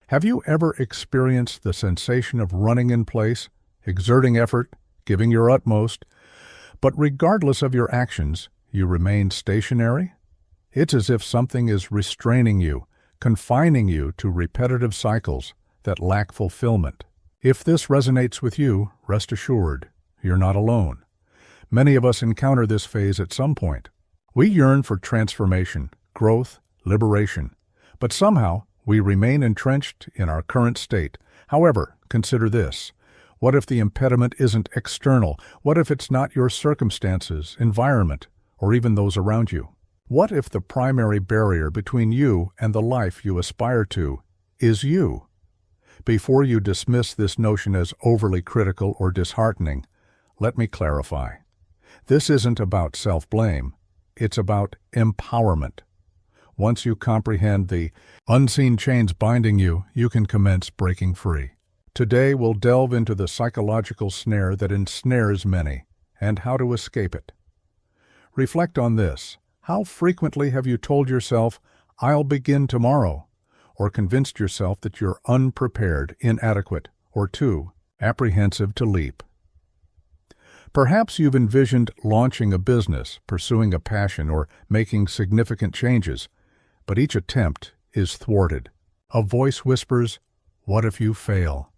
Have you ever experienced the sensation of running in place, exerting effort, giving your utmost, but regardless of your actions, you remain stationary? It's as if something is restraining you, confining you to repetitive cycles that lack fulfillment. If this resonates with you, rest assured, you're not alone. Many of us encounter this phase at some point. We yearn for transformation, growth, liberation, but somehow we remain entrenched in our current state. However, consider this. What if the impediment isn't external? What if it's not your circumstances, environment, or even those around you? What if the primary barrier between you and the life you aspire to is you? Before you dismiss this notion as overly critical or disheartening, let me clarify. This isn't about self-blame. It's about empowerment. Once you comprehend the unseen chains binding you, you can commence breaking free. Today we'll delve into the psychological snare that ensnares many and how to escape it. Reflect on this. How frequently have you told yourself, "I'll begin tomorrow," or convinced yourself that you're unprepared, inadequate, or too apprehensive to leap? Perhaps you've envisioned launching a business, pursuing a passion, or making significant changes, but each attempt is thwarted. A voice whispers, "What if you fail?"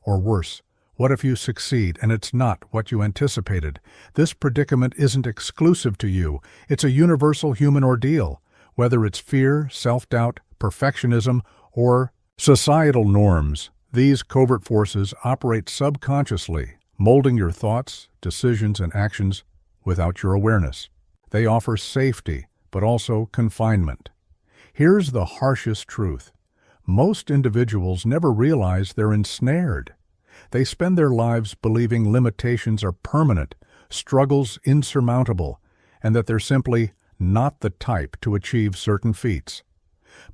Or worse, "What if you succeed and it's not what you anticipated?" This predicament isn't exclusive to you. It's a universal human ordeal, whether it's fear, self-doubt, perfectionism, or societal norms. These covert forces operate subconsciously, molding your thoughts, decisions, and actions without your awareness. They offer safety, but also confinement. Here's the harshest truth. Most individuals never realize they're ensnared. They spend their lives believing limitations are permanent, struggles insurmountable, and that they're simply not the type to achieve certain feats.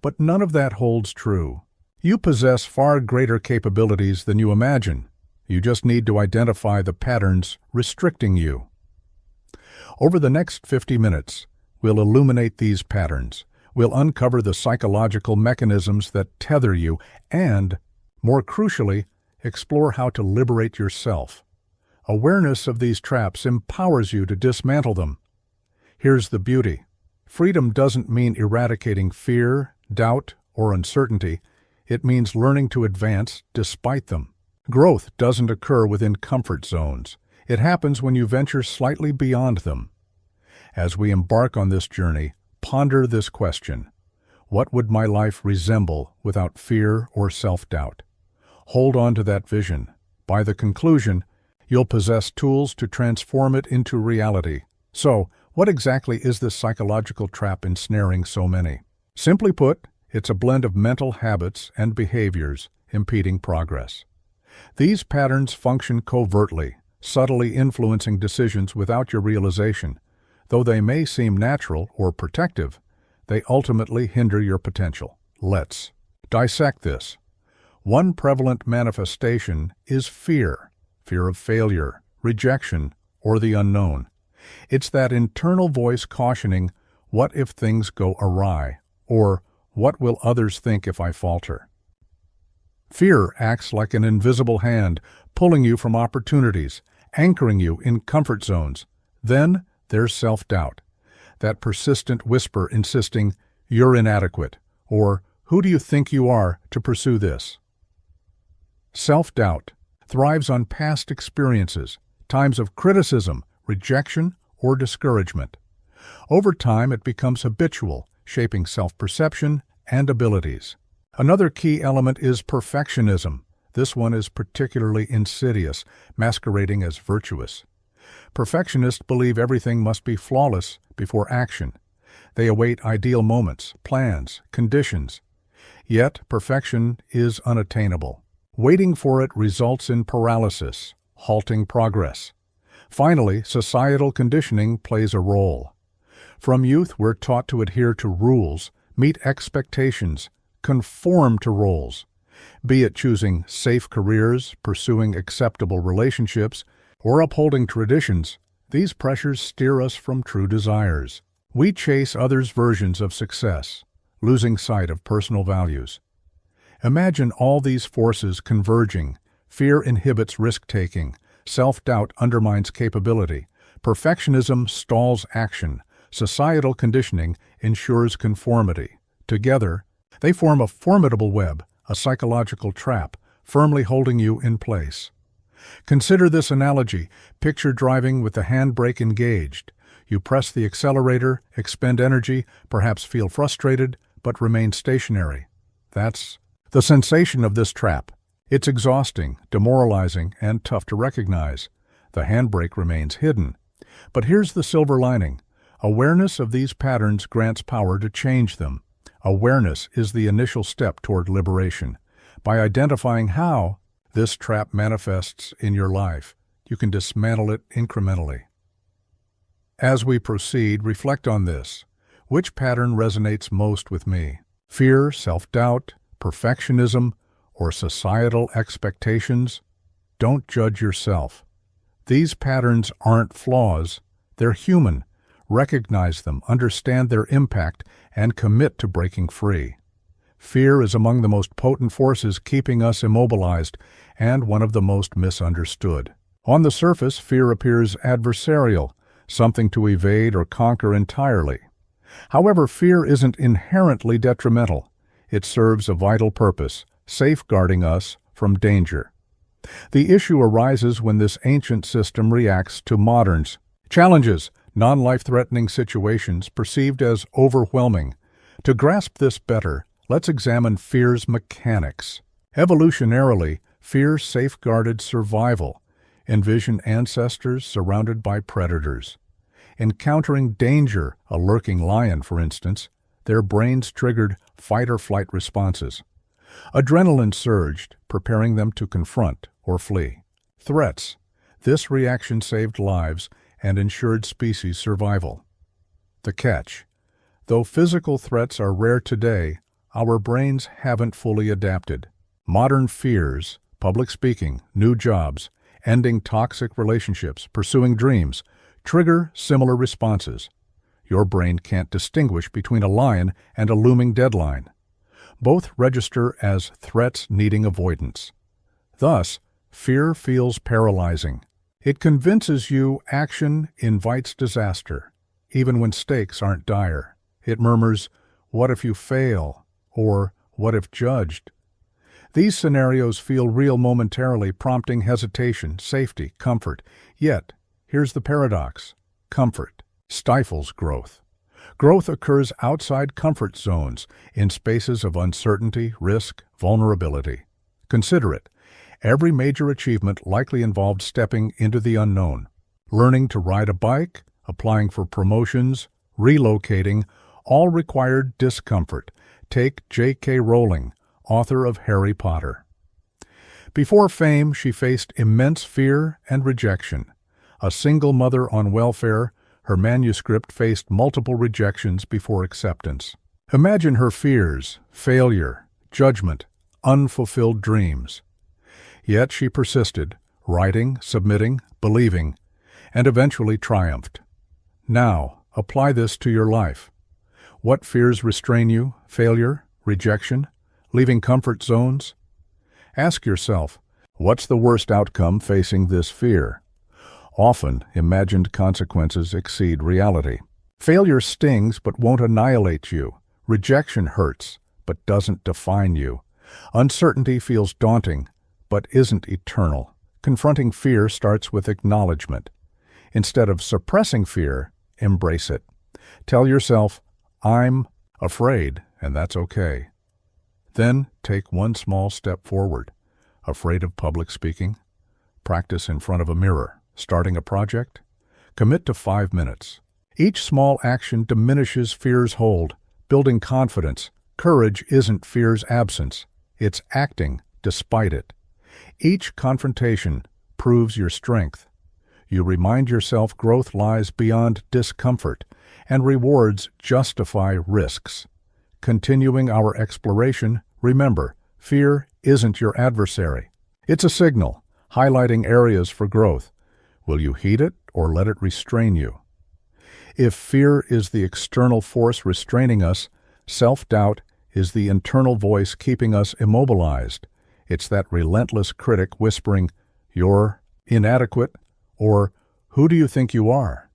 But none of that holds true. You possess far greater capabilities than you imagine. You just need to identify the patterns restricting you. Over the next 50 minutes, we'll illuminate these patterns. We'll uncover the psychological mechanisms that tether you and, more crucially, explore how to liberate yourself. Awareness of these traps empowers you to dismantle them. Here's the beauty. Freedom doesn't mean eradicating fear, doubt, or uncertainty. It means learning to advance despite them. Growth doesn't occur within comfort zones. It happens when you venture slightly beyond them. As we embark on this journey, ponder this question. What would my life resemble without fear or self-doubt? Hold on to that vision. By the conclusion, you'll possess tools to transform it into reality. So, what exactly is this psychological trap ensnaring so many? Simply put, it's a blend of mental habits and behaviors impeding progress. These patterns function covertly, subtly influencing decisions without your realization. Though they may seem natural or protective, they ultimately hinder your potential. Let's dissect this. One prevalent manifestation is fear. Fear of failure, rejection, or the unknown. It's that internal voice cautioning, "What if things go awry?" or "What will others think if I falter?" Fear acts like an invisible hand, pulling you from opportunities, anchoring you in comfort zones. Then there's self-doubt, that persistent whisper insisting, "You're inadequate," or "Who do you think you are to pursue this?" Self-doubt thrives on past experiences, times of criticism, rejection, or discouragement. Over time, it becomes habitual, shaping self-perception and abilities. Another key element is perfectionism. This one is particularly insidious, masquerading as virtuous. Perfectionists believe everything must be flawless before action. They await ideal moments, plans, conditions. Yet, perfection is unattainable. Waiting for it results in paralysis, halting progress. Finally, societal conditioning plays a role. From youth, we're taught to adhere to rules, meet expectations, conform to roles. Be it choosing safe careers, pursuing acceptable relationships, or upholding traditions, these pressures steer us from true desires. We chase others' versions of success, losing sight of personal values. Imagine all these forces converging. Fear inhibits risk-taking. Self-doubt undermines capability. Perfectionism stalls action. Societal conditioning ensures conformity. Together, they form a formidable web, a psychological trap, firmly holding you in place. Consider this analogy. Picture driving with the handbrake engaged. You press the accelerator, expend energy, perhaps feel frustrated, but remain stationary. That's the sensation of this trap. It's exhausting, demoralizing, and tough to recognize. The handbrake remains hidden. But here's the silver lining. Awareness of these patterns grants power to change them. Awareness is the initial step toward liberation. By identifying how this trap manifests in your life, you can dismantle it incrementally. As we proceed, reflect on this. Which pattern resonates most with me? Fear, self-doubt, perfectionism, or societal expectations? Don't judge yourself. These patterns aren't flaws. They're human. Recognize them, understand their impact, and commit to breaking free. Fear is among the most potent forces keeping us immobilized and one of the most misunderstood. On the surface, fear appears adversarial, something to evade or conquer entirely. However, fear isn't inherently detrimental. It serves a vital purpose, safeguarding us from danger. The issue arises when this ancient system reacts to modern challenges, non-life-threatening situations perceived as overwhelming. To grasp this better, let's examine fear's mechanics. Evolutionarily, fear safeguarded survival. Envision ancestors surrounded by predators. Encountering danger, a lurking lion, for instance, their brains triggered fight-or-flight responses. Adrenaline surged, preparing them to confront or flee. Threats. This reaction saved lives and ensured species survival. The catch. Though physical threats are rare today, our brains haven't fully adapted. Modern fears, public speaking, new jobs, ending toxic relationships, pursuing dreams, trigger similar responses. Your brain can't distinguish between a lion and a looming deadline. Both register as threats needing avoidance. Thus, fear feels paralyzing. It convinces you action invites disaster. Even when stakes aren't dire, it murmurs, "What if you fail?" or "What if judged?" These scenarios feel real momentarily, prompting hesitation, safety, comfort. Yet, here's the paradox. Comfort stifles growth. Growth occurs outside comfort zones, in spaces of uncertainty, risk, vulnerability. Consider it. Every major achievement likely involved stepping into the unknown. Learning to ride a bike, applying for promotions, relocating, all required discomfort. Take J.K. Rowling, author of Harry Potter. Before fame, she faced immense fear and rejection. A single mother on welfare, her manuscript faced multiple rejections before acceptance. Imagine her fears, failure, judgment, unfulfilled dreams. Yet she persisted, writing, submitting, believing, and eventually triumphed. Now, apply this to your life. What fears restrain you? Failure? Rejection? Leaving comfort zones? Ask yourself, what's the worst outcome facing this fear? Often, imagined consequences exceed reality. Failure stings but won't annihilate you. Rejection hurts but doesn't define you. Uncertainty feels daunting but isn't eternal. Confronting fear starts with acknowledgement. Instead of suppressing fear, embrace it. Tell yourself, "I'm afraid," and that's okay. Then take one small step forward. Afraid of public speaking? Practice in front of a mirror. Starting a project? Commit to 5 minutes. Each small action diminishes fear's hold, building confidence. Courage isn't fear's absence. It's acting despite it. Each confrontation proves your strength. You remind yourself growth lies beyond discomfort, and rewards justify risks. Continuing our exploration, remember, fear isn't your adversary. It's a signal, highlighting areas for growth. Will you heed it or let it restrain you? If fear is the external force restraining us, self-doubt is the internal voice keeping us immobilized. It's that relentless critic whispering, "You're inadequate," or "Who do you think you are?"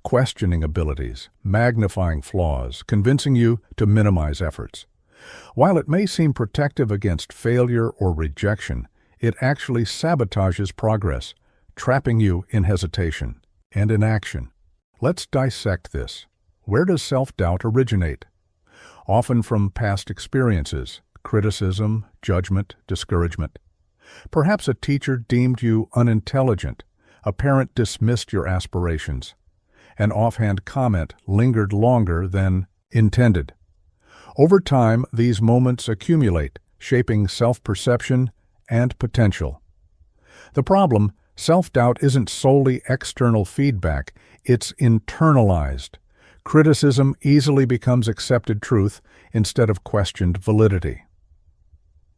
Questioning abilities, magnifying flaws, convincing you to minimize efforts. While it may seem protective against failure or rejection, it actually sabotages progress, trapping you in hesitation and inaction. Let's dissect this. Where does self-doubt originate? Often from past experiences, criticism, judgment, discouragement. Perhaps a teacher deemed you unintelligent, a parent dismissed your aspirations. An offhand comment lingered longer than intended. Over time, these moments accumulate, shaping self-perception and potential. The problem, self-doubt isn't solely external feedback, it's internalized. Criticism easily becomes accepted truth instead of questioned validity.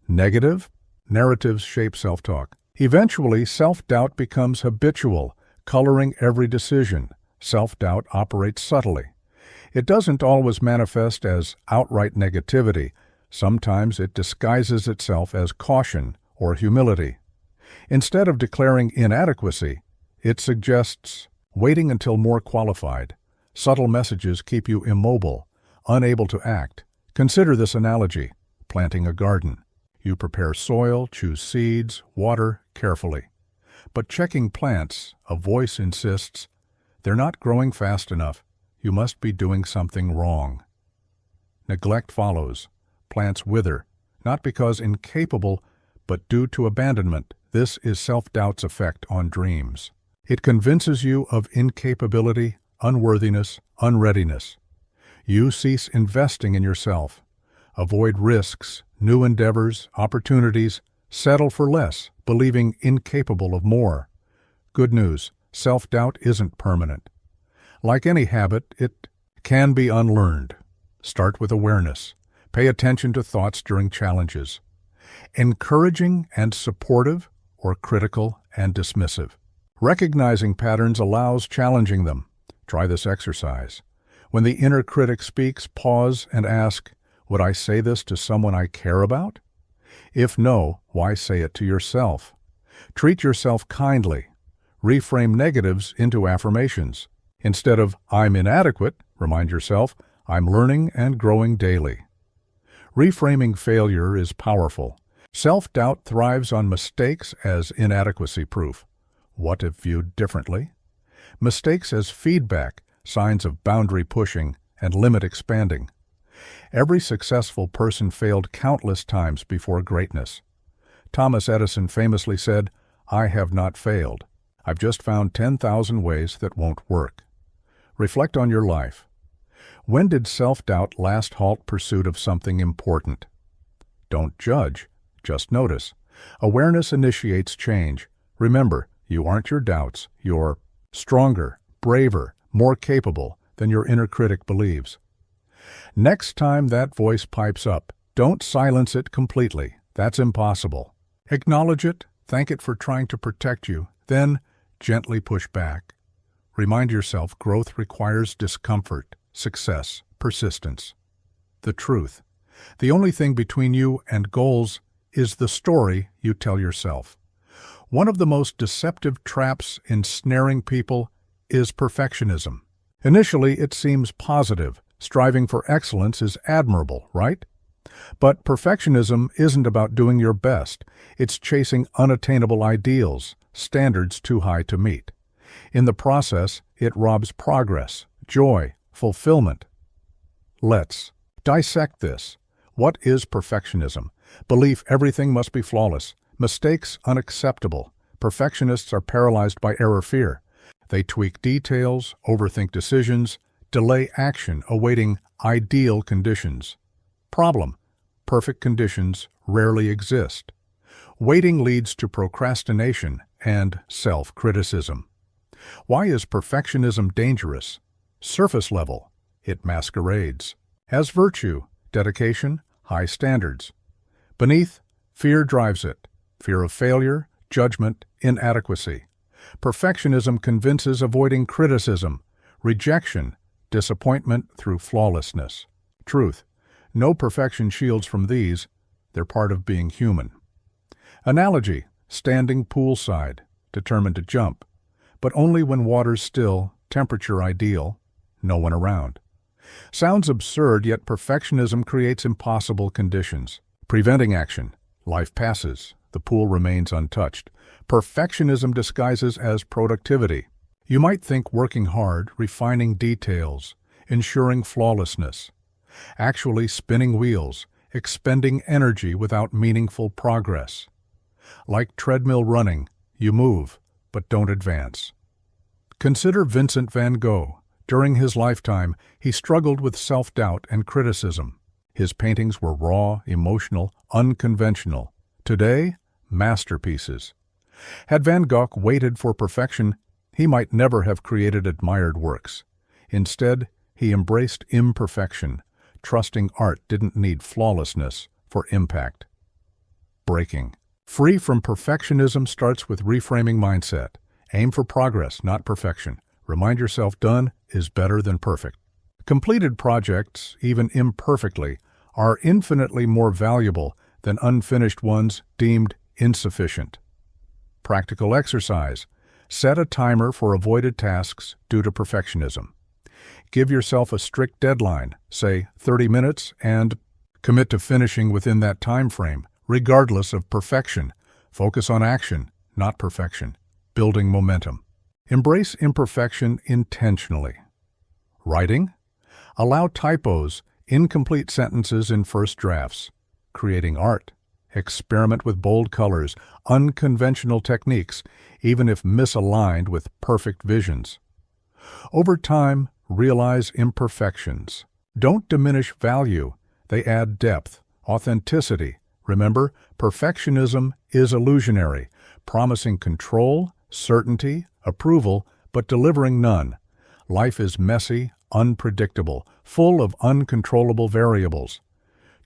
Negative narratives shape self-talk. Eventually, self-doubt becomes habitual, coloring every decision. Self-doubt operates subtly. It doesn't always manifest as outright negativity. Sometimes it disguises itself as caution or humility. Instead of declaring inadequacy, it suggests waiting until more qualified. Subtle messages keep you immobile, unable to act. Consider this analogy: planting a garden. You prepare soil, choose seeds, water carefully. But checking plants, a voice insists, "They're not growing fast enough. You must be doing something wrong." Neglect follows. Plants wither, not because incapable, but due to abandonment. This is self-doubt's effect on dreams. It convinces you of incapability, unworthiness, unreadiness. You cease investing in yourself. Avoid risks, new endeavors, opportunities, settle for less, believing incapable of more. Good news, self-doubt isn't permanent. Like any habit, it can be unlearned. Start with awareness. Pay attention to thoughts during challenges. Encouraging and supportive, or critical and dismissive. Recognizing patterns allows challenging them. Try this exercise. When the inner critic speaks, pause and ask, "Would I say this to someone I care about?" If no, why say it to yourself? Treat yourself kindly. Reframe negatives into affirmations. Instead of "I'm inadequate," remind yourself, "I'm learning and growing daily." Reframing failure is powerful. Self-doubt thrives on mistakes as inadequacy proof. What if viewed differently? Mistakes as feedback, signs of boundary pushing and limit expanding. Every successful person failed countless times before greatness. Thomas Edison famously said, "I have not failed. I've just found 10,000 ways that won't work." Reflect on your life. When did self-doubt last halt pursuit of something important? Don't judge, just notice. Awareness initiates change. Remember, you aren't your doubts. You're stronger, braver, more capable than your inner critic believes. Next time that voice pipes up, don't silence it completely. That's impossible. Acknowledge it, thank it for trying to protect you, then gently push back. Remind yourself growth requires discomfort, success, persistence. The truth. The only thing between you and goals is the story you tell yourself. One of the most deceptive traps ensnaring people is perfectionism. Initially, it seems positive. Striving for excellence is admirable, right? But perfectionism isn't about doing your best. It's chasing unattainable ideals, standards too high to meet. In the process, it robs progress, joy, fulfillment. Let's dissect this. What is perfectionism? Belief everything must be flawless. Mistakes unacceptable. Perfectionists are paralyzed by error fear. They tweak details, overthink decisions, delay action, awaiting ideal conditions. Problem: perfect conditions rarely exist. Waiting leads to procrastination and self-criticism. Why is perfectionism dangerous? Surface level, it masquerades as virtue, dedication, high standards. Beneath, fear drives it. Fear of failure, judgment, inadequacy. Perfectionism convinces avoiding criticism, rejection, disappointment through flawlessness. Truth: No perfection shields from these. They're part of being human. Analogy: standing poolside, determined to jump, but only when water's still, temperature ideal, no one around. Sounds absurd, yet perfectionism creates impossible conditions. Preventing action. Life passes. The pool remains untouched. Perfectionism disguises as productivity. You might think working hard, refining details, ensuring flawlessness. Actually spinning wheels, expending energy without meaningful progress. Like treadmill running, you move, but don't advance. Consider Vincent van Gogh. During his lifetime, he struggled with self-doubt and criticism. His paintings were raw, emotional, unconventional. Today, masterpieces. Had Van Gogh waited for perfection, he might never have created admired works. Instead, he embraced imperfection, trusting art didn't need flawlessness for impact. Breaking. Free from perfectionism starts with reframing mindset. Aim for progress, not perfection. Remind yourself done is better than perfect. Completed projects, even imperfectly, are infinitely more valuable than unfinished ones deemed insufficient. Practical exercise. Set a timer for avoided tasks due to perfectionism. Give yourself a strict deadline, say 30 minutes, and commit to finishing within that time frame, regardless of perfection. Focus on action, not perfection. Building momentum. Embrace imperfection intentionally. Writing. Allow typos, incomplete sentences in first drafts. Creating art. Experiment with bold colors, unconventional techniques, even if misaligned with perfect visions. Over time, realize imperfections. Don't diminish value. They add depth, authenticity. Remember, perfectionism is illusionary, promising control, certainty, approval, but delivering none. Life is messy, unpredictable, full of uncontrollable variables.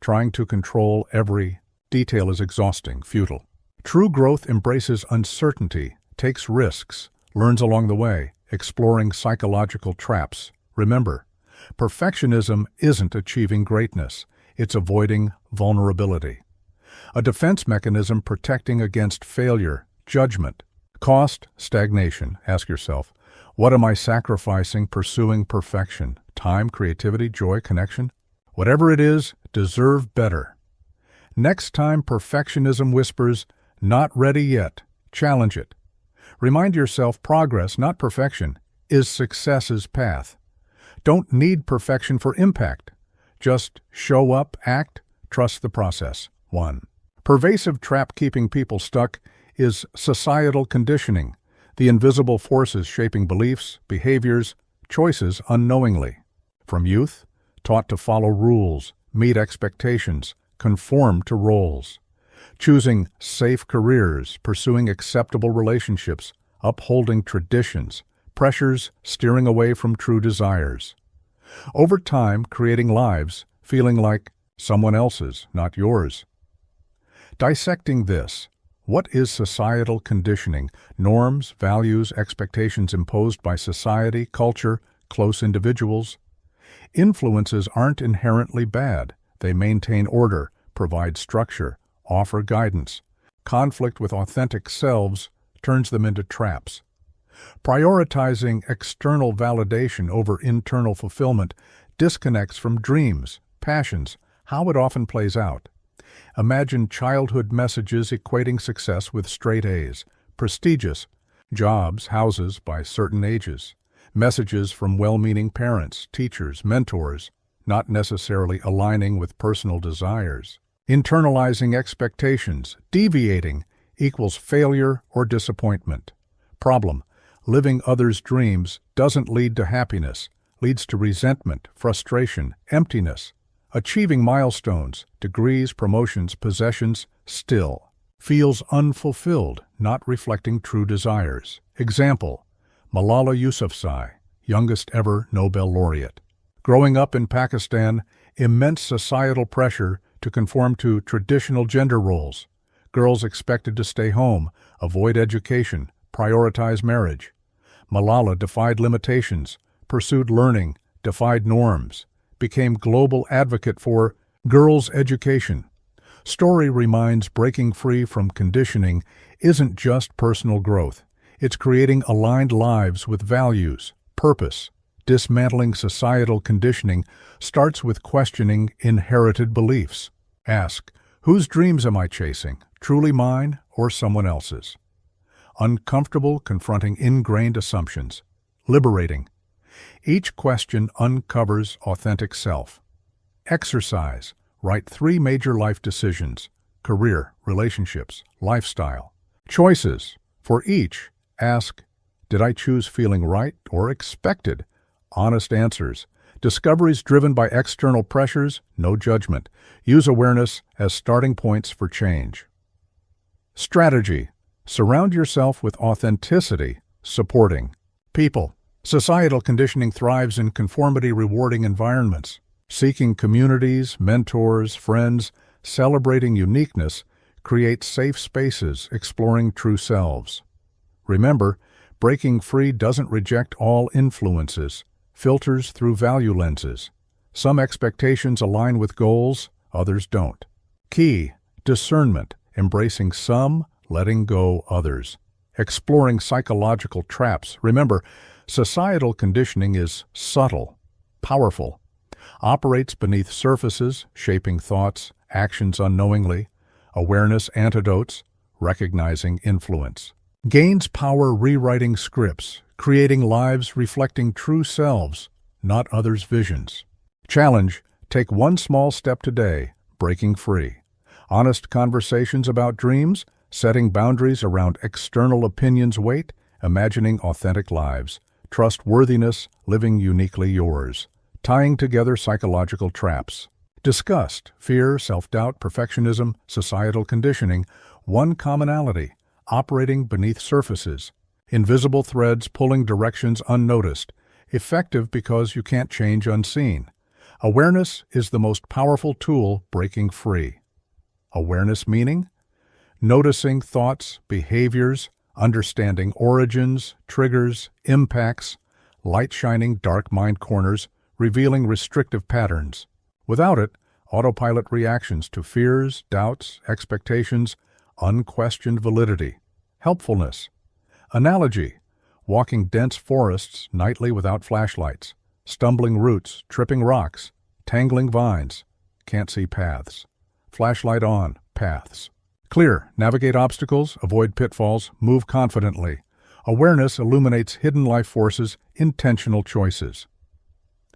Trying to control every detail is exhausting, futile. True growth embraces uncertainty, takes risks, learns along the way, exploring psychological traps. Remember, perfectionism isn't achieving greatness, it's avoiding vulnerability. A defense mechanism protecting against failure, judgment. Cost, stagnation. Ask yourself, what am I sacrificing pursuing perfection? Time, creativity, joy, connection? Whatever it is, deserve better. Next time perfectionism whispers, not ready yet, challenge it. Remind yourself progress, not perfection, is success's path. Don't need perfection for impact. Just show up, act, trust the process. 1. Pervasive trap keeping people stuck is societal conditioning, the invisible forces shaping beliefs, behaviors, choices unknowingly. From youth, taught to follow rules, meet expectations, conform to roles. Choosing safe careers, pursuing acceptable relationships, upholding traditions, pressures steering away from true desires. Over time, creating lives feeling like someone else's, not yours. Dissecting this, what is societal conditioning? Norms, values, expectations imposed by society, culture, close individuals. Influences aren't inherently bad. They maintain order, provide structure, offer guidance. Conflict with authentic selves turns them into traps. Prioritizing external validation over internal fulfillment disconnects from dreams, passions, how it often plays out. Imagine childhood messages equating success with straight A's, prestigious jobs, houses by certain ages, messages from well-meaning parents, teachers, mentors, not necessarily aligning with personal desires. Internalizing expectations, deviating, equals failure or disappointment. Problem: living others' dreams doesn't lead to happiness, leads to resentment, frustration, emptiness. Achieving milestones, degrees, promotions, possessions, still feels unfulfilled, not reflecting true desires. Example: Malala Yousafzai, youngest ever Nobel laureate. Growing up in Pakistan, immense societal pressure to conform to traditional gender roles. Girls expected to stay home, avoid education, prioritize marriage. Malala defied limitations, pursued learning, defied norms, became global advocate for Girls' education. Story reminds breaking free from conditioning isn't just personal growth. It's creating aligned lives with values, purpose. Dismantling societal conditioning starts with questioning inherited beliefs. Ask, whose dreams am I chasing? Truly mine or someone else's? Uncomfortable confronting ingrained assumptions. Liberating. Each question uncovers authentic self. Exercise. Write 3 major life decisions: career, relationships, lifestyle. Choices. For each, ask, did I choose feeling right or expected? Honest answers. Discoveries driven by external pressures, no judgment. Use awareness as starting points for change. Strategy. Surround yourself with authenticity, supporting people. Societal conditioning thrives in conformity-rewarding environments. Seeking communities, mentors, friends, celebrating uniqueness creates safe spaces exploring true selves. Remember, breaking free doesn't reject all influences, filters through value lenses. Some expectations align with goals, others don't. Key, discernment, embracing some, letting go others. Exploring psychological traps. Remember, societal conditioning is subtle, powerful, operates beneath surfaces, shaping thoughts, actions unknowingly. Awareness antidotes, recognizing influence. Gains power rewriting scripts, creating lives reflecting true selves, not others' visions. Challenge, take one small step today, breaking free. Honest conversations about dreams, setting boundaries around external opinions weight, imagining authentic lives. Trustworthiness, living uniquely yours. Tying together psychological traps. Disgust, fear, self-doubt, perfectionism, societal conditioning. One commonality, operating beneath surfaces. Invisible threads pulling directions unnoticed. Effective because you can't change unseen. Awareness is the most powerful tool breaking free. Awareness meaning? Noticing thoughts, behaviors, understanding origins, triggers, impacts, light shining dark mind corners, revealing restrictive patterns. Without it, autopilot reactions to fears, doubts, expectations, unquestioned validity. Helpfulness. Analogy. Walking dense forests nightly without flashlights. Stumbling roots, tripping rocks, tangling vines. Can't see paths. Flashlight on, paths. Clear. Navigate obstacles, avoid pitfalls, move confidently. Awareness illuminates hidden life forces, intentional choices.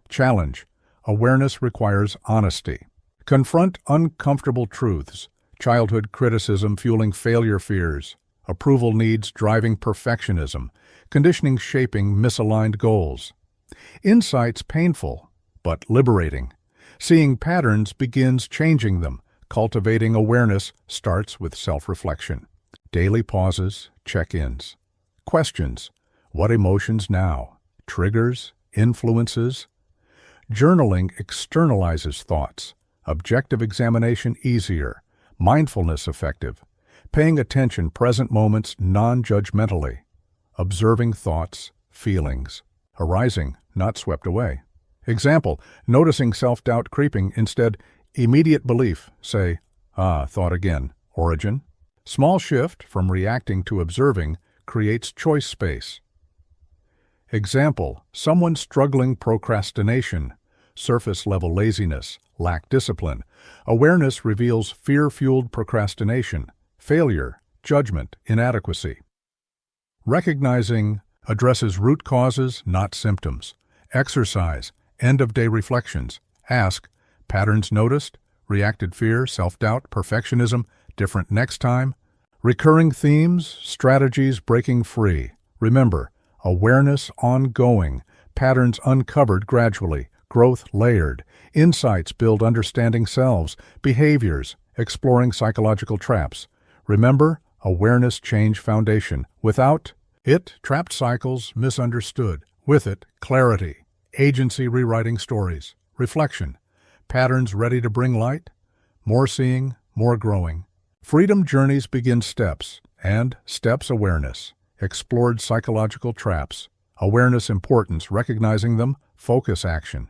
Challenge. Awareness requires honesty. Confront uncomfortable truths. Childhood criticism fueling failure fears. Approval needs driving perfectionism. Conditioning shaping misaligned goals. Insights painful, but liberating. Seeing patterns begins changing them. Cultivating awareness starts with self-reflection. Daily pauses, check-ins. Questions. What emotions now? Triggers, influences. Journaling externalizes thoughts. Objective examination easier. Mindfulness effective. Paying attention present moments non-judgmentally. Observing thoughts, feelings. Arising, not swept away. Example, noticing self-doubt creeping, instead, immediate belief, say, thought again. Origin. Small shift from reacting to observing creates choice space. Example, someone struggling procrastination, surface-level laziness, lack discipline. Awareness reveals fear-fueled procrastination, failure, judgment, inadequacy. Recognizing addresses root causes, not symptoms. Exercise, end-of-day reflections. Ask, patterns noticed, reacted fear, self-doubt, perfectionism, different next time. Recurring themes, strategies breaking free. Remember, awareness ongoing, patterns uncovered gradually, growth layered, insights build understanding selves, behaviors, exploring psychological traps. Remember, awareness change foundation. Without it, trapped cycles, misunderstood. With it, clarity, agency rewriting stories, reflection, patterns ready to bring light, more seeing, more growing. Freedom journeys begin steps, and steps awareness, explored psychological traps, awareness importance, recognizing them, focus action.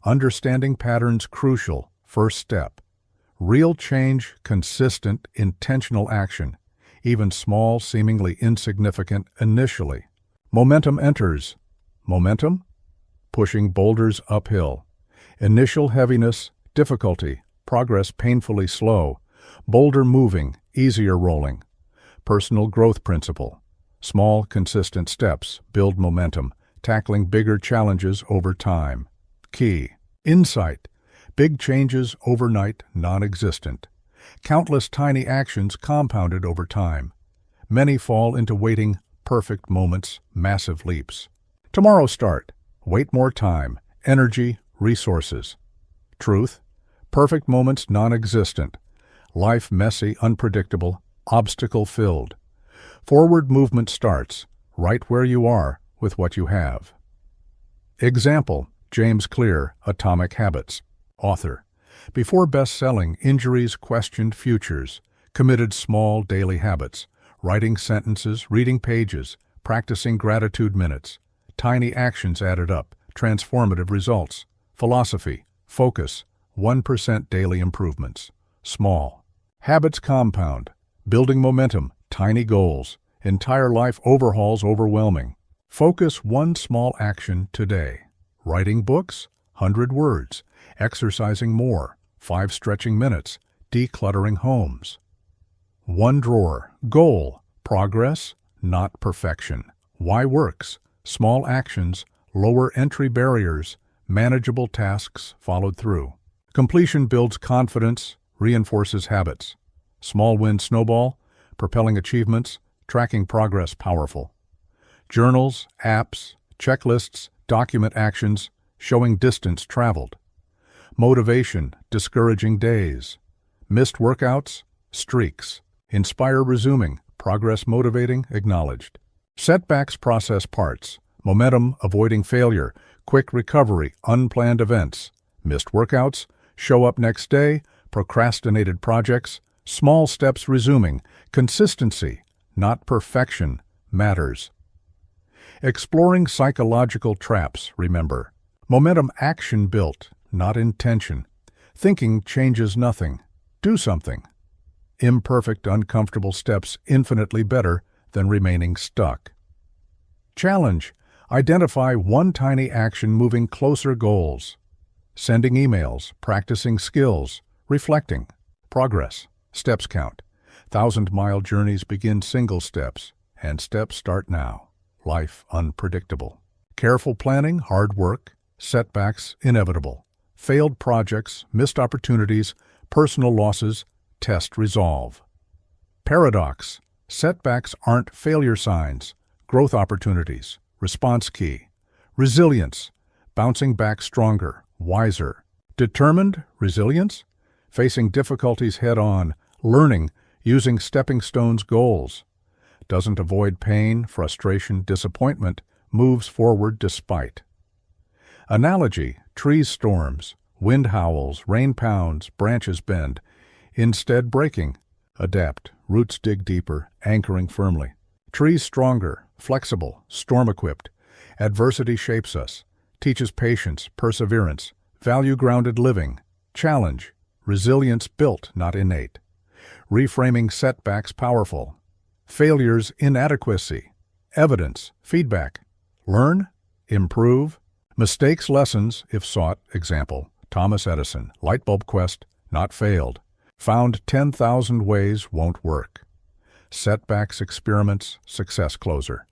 Understanding patterns crucial, first step. Real change, consistent, intentional action, even small, seemingly insignificant initially. Momentum enters. Momentum? Pushing boulders uphill. Initial heaviness, difficulty, progress painfully slow. Boulder moving, easier rolling. Personal growth principle. Small, consistent steps build momentum, tackling bigger challenges over time. Key. Insight. Big changes overnight, non-existent. Countless tiny actions compounded over time. Many fall into waiting, perfect moments, massive leaps. Tomorrow start. Wait more time, energy, resources. Truth. Perfect moments non-existent. Life messy, unpredictable, obstacle-filled. Forward movement starts, right where you are, with what you have. Example, James Clear, Atomic Habits. Author. Before best-selling, injuries questioned futures, committed small daily habits, writing sentences, reading pages, practicing gratitude minutes. Tiny actions added up, transformative results. Philosophy, focus, 1% daily improvements. Small. Habits compound, building momentum, tiny goals, entire life overhauls overwhelming. Focus one small action today. Writing books, 100 words. Exercising more, 5 stretching minutes. Decluttering homes. One drawer, goal, progress, not perfection. Why works? Small actions, lower entry barriers, manageable tasks followed through. Completion builds confidence, reinforces habits. Small wins snowball, propelling achievements, tracking progress powerful. Journals, apps, checklists, document actions, showing distance traveled. Motivation, discouraging days. Missed workouts, streaks. Inspire resuming, progress motivating, acknowledged. Setbacks process parts. Momentum, avoiding failure. Quick recovery, unplanned events. Missed workouts, show up next day. Procrastinated projects, small steps resuming. Consistency, not perfection, matters. Exploring psychological traps, remember. Momentum action built, not intention. Thinking changes nothing. Do something. Imperfect, uncomfortable steps infinitely better than remaining stuck. Challenge. Identify one tiny action moving closer goals. Sending emails, practicing skills, reflecting. Progress. Steps count. 1,000-mile journeys begin single steps, and steps start now. Life unpredictable. Careful planning, hard work. Setbacks inevitable. Failed projects, missed opportunities, personal losses, test resolve. Paradox. Setbacks aren't failure signs, growth opportunities. Response key. Resilience. Bouncing back stronger, wiser. Determined resilience. Facing difficulties head-on, learning, using stepping stones goals. Doesn't avoid pain, frustration, disappointment, moves forward despite. Analogy, trees storms, wind howls, rain pounds, branches bend. Instead breaking, adapt, roots dig deeper, anchoring firmly. Trees stronger, flexible, storm-equipped. Adversity shapes us, teaches patience, perseverance, value-grounded living. Challenge, resilience built, not innate. Reframing setbacks powerful. Failures inadequacy. Evidence, feedback. Learn, improve. Mistakes lessons, if sought. Example, Thomas Edison, light bulb quest, not failed. Found 10,000 ways won't work. Setbacks experiments, success closer.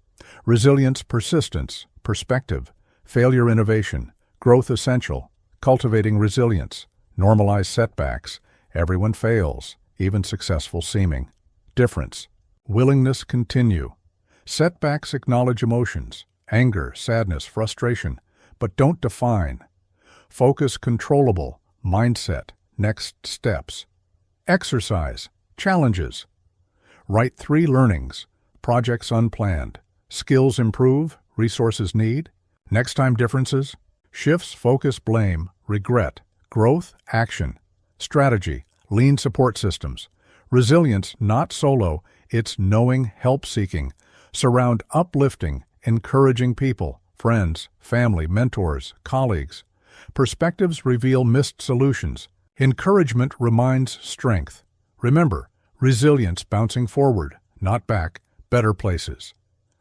Resilience persistence, perspective. Failure innovation, growth essential. Cultivating resilience. Normalize setbacks. Everyone fails, even successful seeming. Difference. Willingness continue. Setbacks acknowledge emotions. Anger, sadness, frustration. But don't define. Focus controllable. Mindset. Next steps. Exercise. Challenges. Write 3 learnings. Projects unplanned. Skills improve. Resources need. Next time differences. Shifts, focus, blame, regret. Growth, action. Strategy. Lean support systems. Resilience, not solo. It's knowing, help-seeking. Surround uplifting, encouraging people. Friends, family, mentors, colleagues. Perspectives reveal missed solutions. Encouragement reminds strength. Remember, resilience bouncing forward, not back, better places.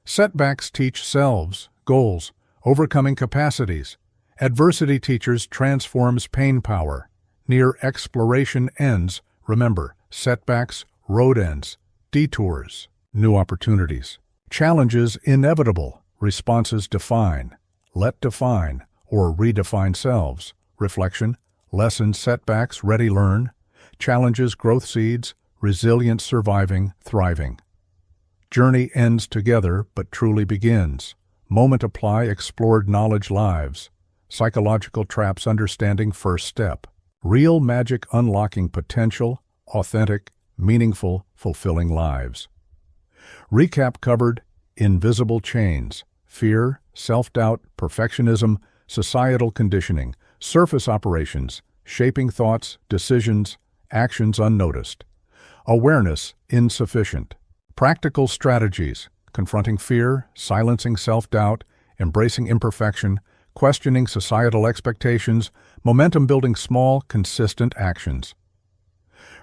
Setbacks teach selves, goals, overcoming capacities. Adversity teachers transforms pain power. Near exploration ends, remember, setbacks, road ends, detours, new opportunities. Challenges inevitable, responses define. Let define, or redefine selves. Reflection, lessons, setbacks, ready learn. Challenges, growth seeds, resilience, surviving, thriving. Journey ends together, but truly begins. Moment apply, explored knowledge lives. Psychological traps, understanding, first step. Real magic, unlocking potential, authentic, meaningful, fulfilling lives. Recap covered: invisible chains, fear, self-doubt, perfectionism, societal conditioning, surface operations, shaping thoughts, decisions, actions unnoticed. Awareness, insufficient. Practical strategies, confronting fear, silencing self-doubt, embracing imperfection, questioning societal expectations, momentum building small, consistent actions.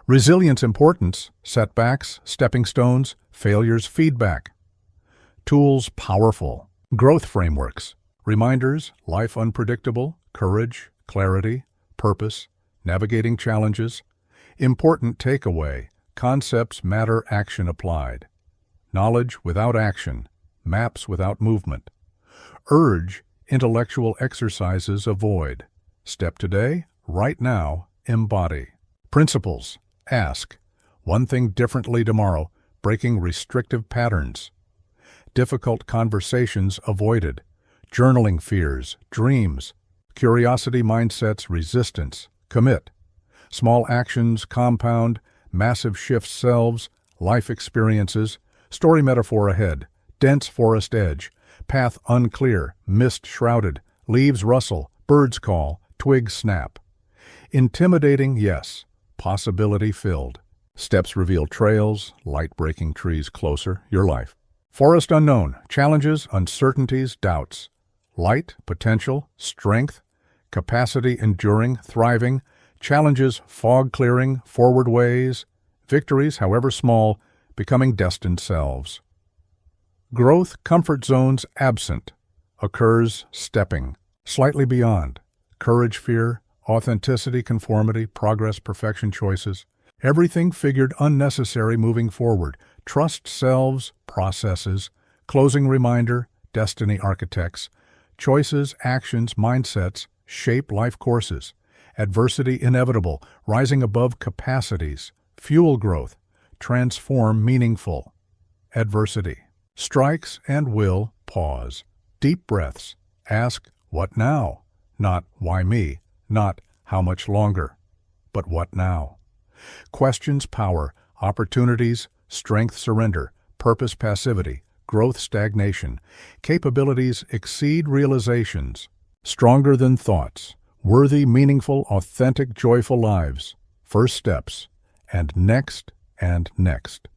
Resilience importance, setbacks, stepping stones, failures, feedback. Tools powerful. Growth frameworks, reminders, life unpredictable, courage, clarity, purpose, navigating challenges. Important takeaway, concepts matter, action applied. Knowledge without action, maps without movement. Urge, intellectual exercises avoid. Step today, right now, embody. Principles, ask. One thing differently tomorrow, breaking restrictive patterns. Difficult conversations avoided. Journaling fears, dreams. Curiosity mindsets, resistance. Commit. Small actions compound, massive shifts selves, life experiences. Story metaphor ahead, dense forest edge. Path unclear, mist shrouded. Leaves rustle, birds call, twigs snap. Intimidating, yes. Possibility filled. Steps reveal trails, light breaking trees closer, your life. Forest unknown, challenges, uncertainties, doubts. Light, potential, strength, capacity, enduring, thriving. Challenges, fog clearing, forward ways. Victories, however small, becoming destined selves. Growth, comfort zones absent. Occurs, stepping, slightly beyond. Courage, fear, authenticity, conformity, progress, perfection, choices. Everything figured unnecessary moving forward. Trust selves, processes, closing reminder, destiny architects. Choices, actions, mindsets, shape life courses. Adversity inevitable, rising above capacities. Fuel growth, transform meaningful. Adversity. Strikes and will pause. Deep breaths. Ask, what now? Not why me, not how much longer, but what now? Questions power, opportunities, strength surrender, purpose passivity, growth stagnation. Capabilities exceed realizations. Stronger than thoughts. Worthy, meaningful, authentic, joyful lives. First steps. And next, and next.